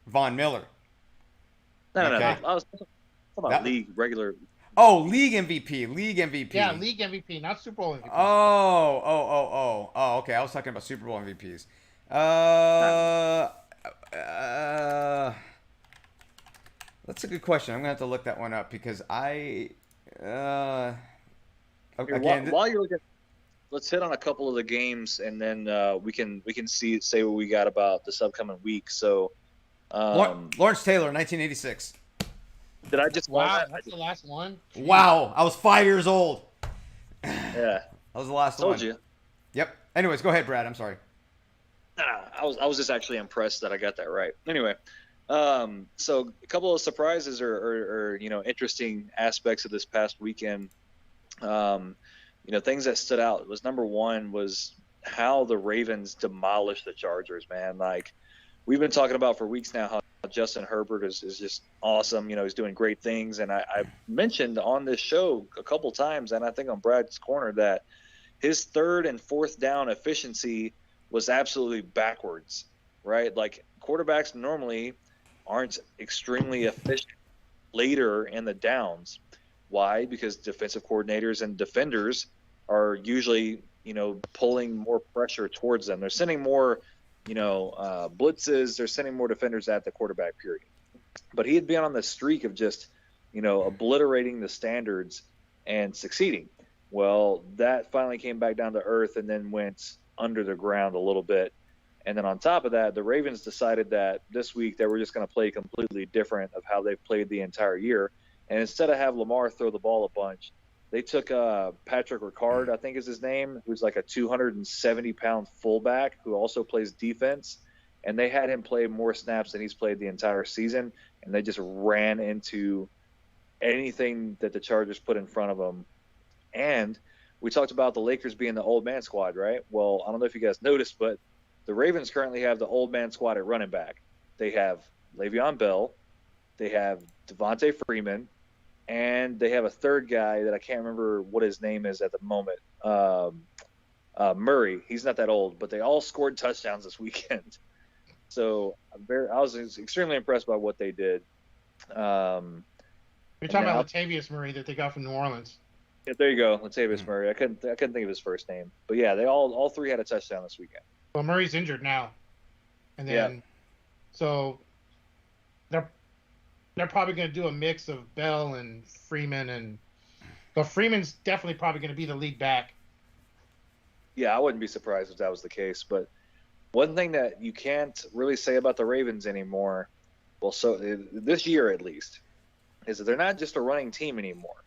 Von Miller. No. Okay. I was talking about league regular. Oh, league MVP. Yeah, league MVP, not Super Bowl MVP. Oh, okay. I was talking about Super Bowl MVPs. That's a good question. I'm gonna have to look that one up because While you're looking, let's hit on a couple of the games, and then we can say what we got about this upcoming week. So, Lawrence Taylor, 1986. Did I just? Wow, that's the last one. Wow, I was 5 years old. Yeah, that was the last one. Told you. Yep. Anyways, go ahead, Brad. I'm sorry. I was just actually impressed that I got that right. Anyway, so a couple of surprises or interesting aspects of this past weekend. Things that stood out was number one was how the Ravens demolished the Chargers, man. Like we've been talking about for weeks now how Justin Herbert is just awesome. He's doing great things. And I mentioned on this show a couple times, and I think on Brad's Corner, that his third and fourth down efficiency was absolutely backwards, right? Like quarterbacks normally aren't extremely efficient later in the downs. Why? Because defensive coordinators and defenders are usually, pulling more pressure towards them. They're sending more, blitzes. They're sending more defenders at the quarterback period. But he had been on the streak of just, obliterating the standards and succeeding. Well, that finally came back down to earth and then went under the ground a little bit. And then on top of that, the Ravens decided that this week they were just going to play completely different of how they've played the entire year. And instead of have Lamar throw the ball a bunch, they took Patrick Ricard, I think is his name, who's like a 270-pound fullback who also plays defense. And they had him play more snaps than he's played the entire season. And they just ran into anything that the Chargers put in front of them. And we talked about the Lakers being the old man squad, right? Well, I don't know if you guys noticed, but the Ravens currently have the old man squad at running back. They have Le'Veon Bell. They have Devontae Freeman. And they have a third guy that I can't remember what his name is at the moment. Murray. He's not that old, but they all scored touchdowns this weekend. So I was extremely impressed by what they did. You're talking about Latavius Murray that they got from New Orleans. Yeah, there you go, Latavius Murray. I couldn't think of his first name, but yeah, they all three had a touchdown this weekend. Well, Murray's injured now, and then so they're probably going to do a mix of Bell and Freeman, but Freeman's definitely probably going to be the lead back. Yeah, I wouldn't be surprised if that was the case. But one thing that you can't really say about the Ravens anymore, well, so this year at least, is that they're not just a running team anymore.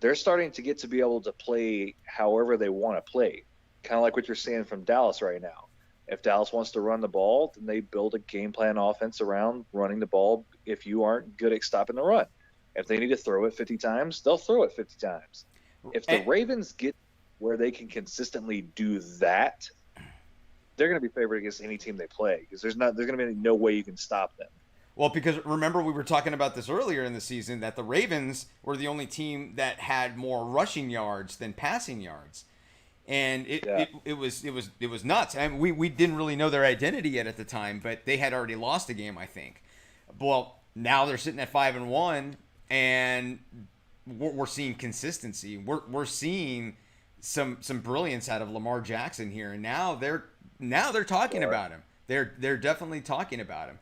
They're starting to get to be able to play however they want to play, kind of like what you're seeing from Dallas right now. If Dallas wants to run the ball, then they build a game plan offense around running the ball if you aren't good at stopping the run. If they need to throw it 50 times, they'll throw it 50 times. If the Ravens get where they can consistently do that, they're going to be favored against any team they play because there's going to be no way you can stop them. Well, because remember we were talking about this earlier in the season that the Ravens were the only team that had more rushing yards than passing yards. And Yeah. it was nuts. I mean, we didn't really know their identity yet at the time, but they had already lost a game, I think. Well, now they're sitting at 5-1, and we're seeing consistency. We're seeing some brilliance out of Lamar Jackson here, and now they're talking about him. They're definitely talking about him.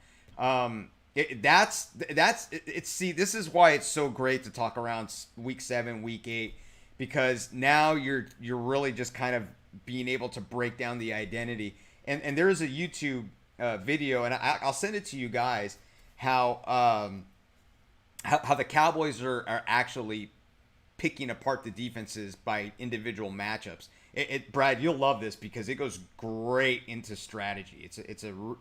See, this is why it's so great to talk around week 7, week 8, because now you're really just kind of being able to break down the identity. And there is a YouTube video, and I'll send it to you guys, how the Cowboys are actually picking apart the defenses by individual matchups. Brad, you'll love this because it goes great into strategy.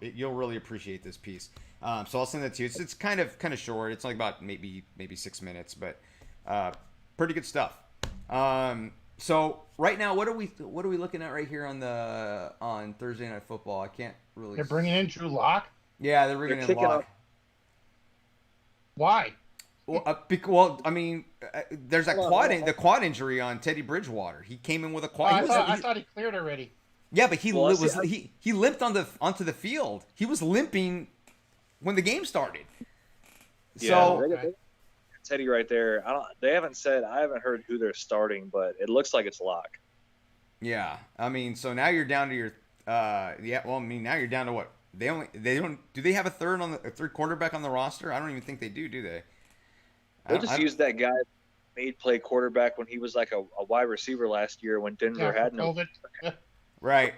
You'll really appreciate this piece. So I'll send that to you. It's kind of short. It's like about maybe 6 minutes, but pretty good stuff. So right now, what are we looking at right here on Thursday Night Football? I can't really. They're bringing in Drew Lock. Yeah, they're bringing in kicking Lock. up. Why? Well, I mean, there's the quad injury on Teddy Bridgewater. He came in with a quad. I thought he cleared already. Yeah, but he limped onto the field. He was limping when the game started. Yeah, So they got Teddy right there. I haven't heard who they're starting, but it looks like it's Lock. yeah, I mean, so now you're down to your now you're down to what? Do they have a third quarterback on the roster? I don't even think they do they? They'll just use that guy made play quarterback when he was like a wide receiver last year when Denver had no. COVID. Right.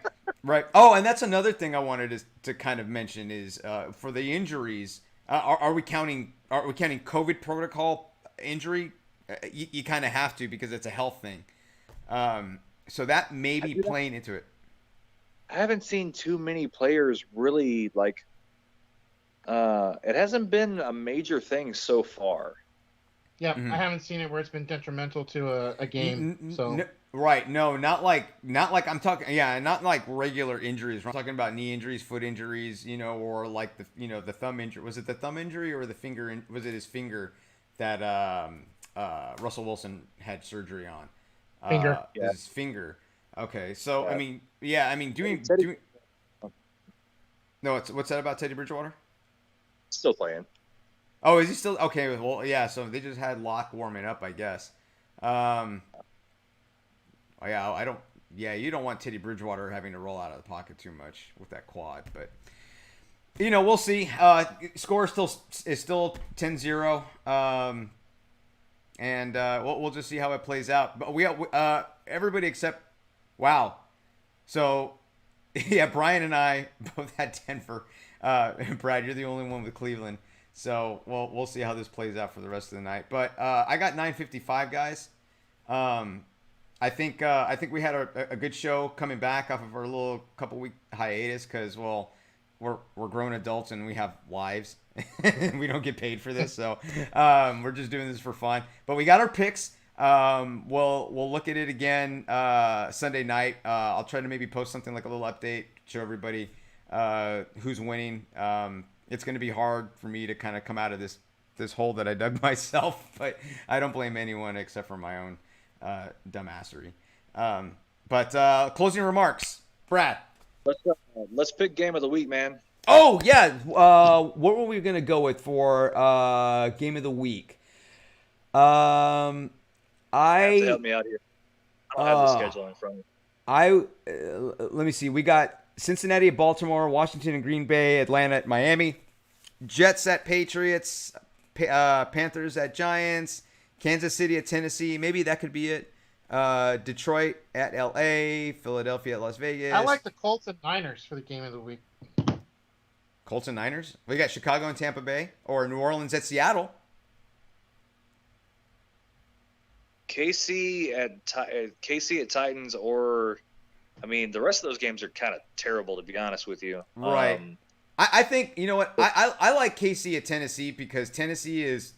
Oh, and that's another thing I wanted to kind of mention is for the injuries. Are we counting COVID protocol injury? You kind of have to because it's a health thing. So that may be playing into it. I haven't seen too many players really like. It hasn't been a major thing so far. Yeah, I haven't seen it where it's been detrimental to a game. Right. No, not like I'm talking. Yeah, not like regular injuries. I'm talking about knee injuries, foot injuries, or like the thumb injury. Was it the thumb injury or the finger? Was it his finger that Russell Wilson had surgery on? Finger. His finger. Okay. So yeah. I mean, doing. No, what's that about Teddy Bridgewater? Still playing. Oh, is he still okay? Well, yeah. So they just had Locke warming up, I guess. Yeah, I don't. Yeah, you don't want Teddy Bridgewater having to roll out of the pocket too much with that quad, but we'll see. Score is still 10-0, and we'll just see how it plays out. But we everybody except wow. So yeah, Brian and I both had Denver. Brad, you're the only one with Cleveland. So we'll see how this plays out for the rest of the night. But I got 9:55, guys. I think we had a good show coming back off of our little couple week hiatus because we're grown adults and we have lives. We don't get paid for this, so we're just doing this for fun. But we got our picks. We'll look at it again Sunday night. I'll try to maybe post something like a little update, show everybody who's winning. It's going to be hard for me to kind of come out of this hole that I dug myself, but I don't blame anyone except for my own dumbassery. But closing remarks, Brad. Let's pick game of the week, man. Oh yeah, what were we gonna go with for game of the week? You have to help me out here. I don't have the schedule in front of me. Let me see. We got Cincinnati at Baltimore, Washington and Green Bay, Atlanta at Miami, Jets at Patriots, Panthers at Giants, Kansas City at Tennessee. Maybe that could be it. Detroit at LA, Philadelphia at Las Vegas. I like the Colts and Niners for the game of the week. Colts and Niners. We got Chicago and Tampa Bay, or New Orleans at Seattle. KC at Titans, or the rest of those games are kind of terrible, to be honest with you. Right. I think you know what I like KC at Tennessee because Tennessee is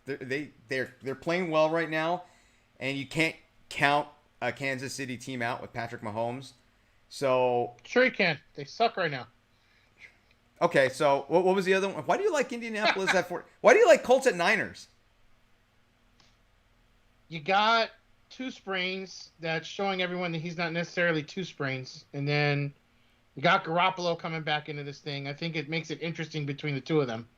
they're playing well right now, and you can't count a Kansas City team out with Patrick Mahomes. So sure you can. They suck right now. Okay, so what was the other one? Why do you like Indianapolis at 4? Why do you like Colts at Niners? You got two sprains that's showing everyone that he's not necessarily two sprains. And then you got Garoppolo coming back into this thing. I think it makes it interesting between the two of them.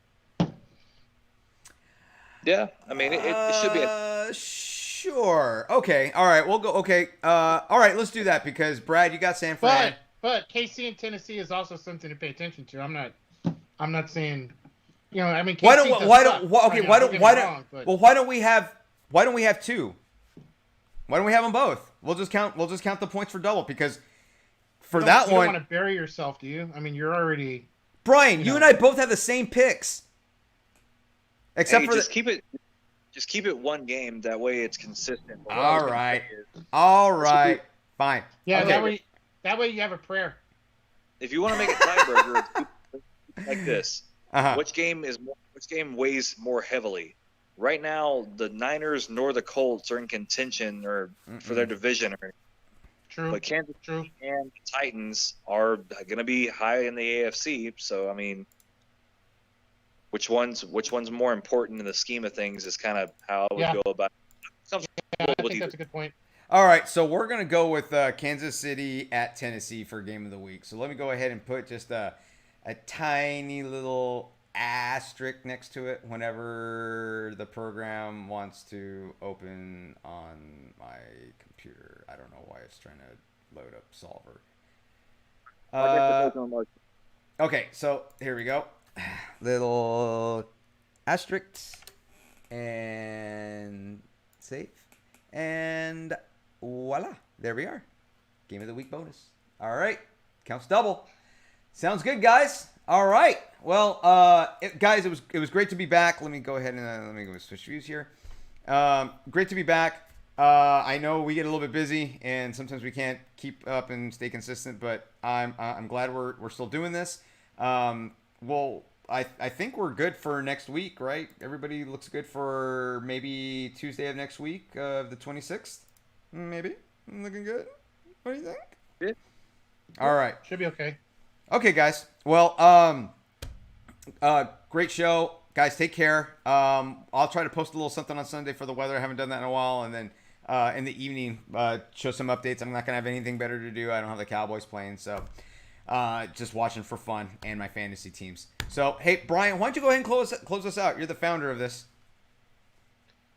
Yeah, I mean, it should be. Sure. Okay. All right. We'll go. Okay. All right. Let's do that because Brad, you got San Fran. But KC and Tennessee is also something to pay attention to. I'm not saying, I mean, KC Why don't we have two? Why don't we have them both? We'll just count the points for double because for that one. You don't want to bury yourself, do you? I mean, you're already. Brian, you and I both have the same picks. Except for just keep it one game. That way it's consistent. All right. Fine. Yeah, okay. that way you have a prayer. If you want to make it tiebreaker, it's like this. Uh-huh. Which game weighs more heavily? Right now, the Niners nor the Colts are in contention for their division. True. But Kansas City and the Titans are going to be high in the AFC. So I mean, which one's more important in the scheme of things is kind of how I would go about it. I think that's a good point. All right, so we're going to go with Kansas City at Tennessee for Game of the Week. So let me go ahead and put just a tiny little asterisk next to it whenever the program wants to open on my computer. I don't know why it's trying to load up Solver. Okay, so here we go. Little asterisk and save. And voila, there we are. Game of the Week bonus. All right, counts double. Sounds good, guys. All right. Well, guys, it was great to be back. Let me go ahead and let me go switch views here. Great to be back. I know we get a little bit busy and sometimes we can't keep up and stay consistent, but I'm glad we're still doing this. Well, I think we're good for next week, right? Everybody looks good for maybe Tuesday of next week, the 26th. Maybe. Looking good. What do you think? Yeah. All right. Should be okay. Okay, guys. Well, great show. Guys, take care. I'll try to post a little something on Sunday for the weather. I haven't done that in a while. And then in the evening, show some updates. I'm not going to have anything better to do. I don't have the Cowboys playing, so just watching for fun and my fantasy teams. So, hey, Brian, why don't you go ahead and close us out? You're the founder of this.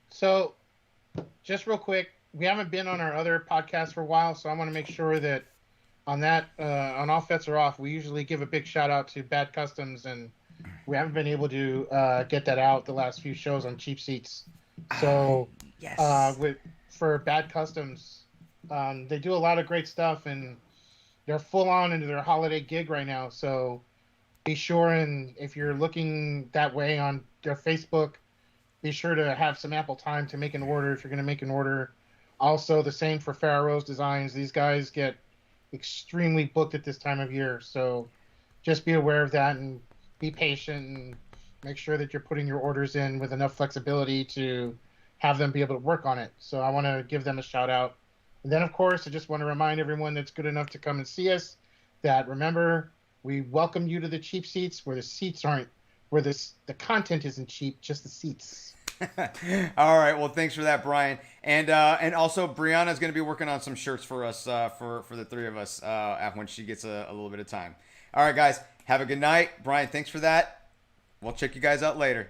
So, just real quick, we haven't been on our other podcast for a while, so I want to make sure that on All Bets Are Off, we usually give a big shout out to Bad Customs, and we haven't been able to get that out the last few shows on Cheap Seats. So, yes. For Bad Customs, they do a lot of great stuff, and they're full on into their holiday gig right now. So, be sure, and if you're looking that way on their Facebook, be sure to have some ample time to make an order if you're going to make an order. Also, the same for Farrah Rose Designs. These guys get extremely booked at this time of year, so just be aware of that and be patient and make sure that you're putting your orders in with enough flexibility to have them be able to work on it. So I want to give them a shout out. And then, of course, I just want to remind everyone that's good enough to come and see us that, remember, we welcome you to the Cheap Seats where the seats aren't, where the content isn't cheap, just the seats. All right. Well, thanks for that, Brian. And also, Brianna's going to be working on some shirts for us, for the three of us, when she gets a little bit of time. All right, guys. Have a good night. Brian, thanks for that. We'll check you guys out later.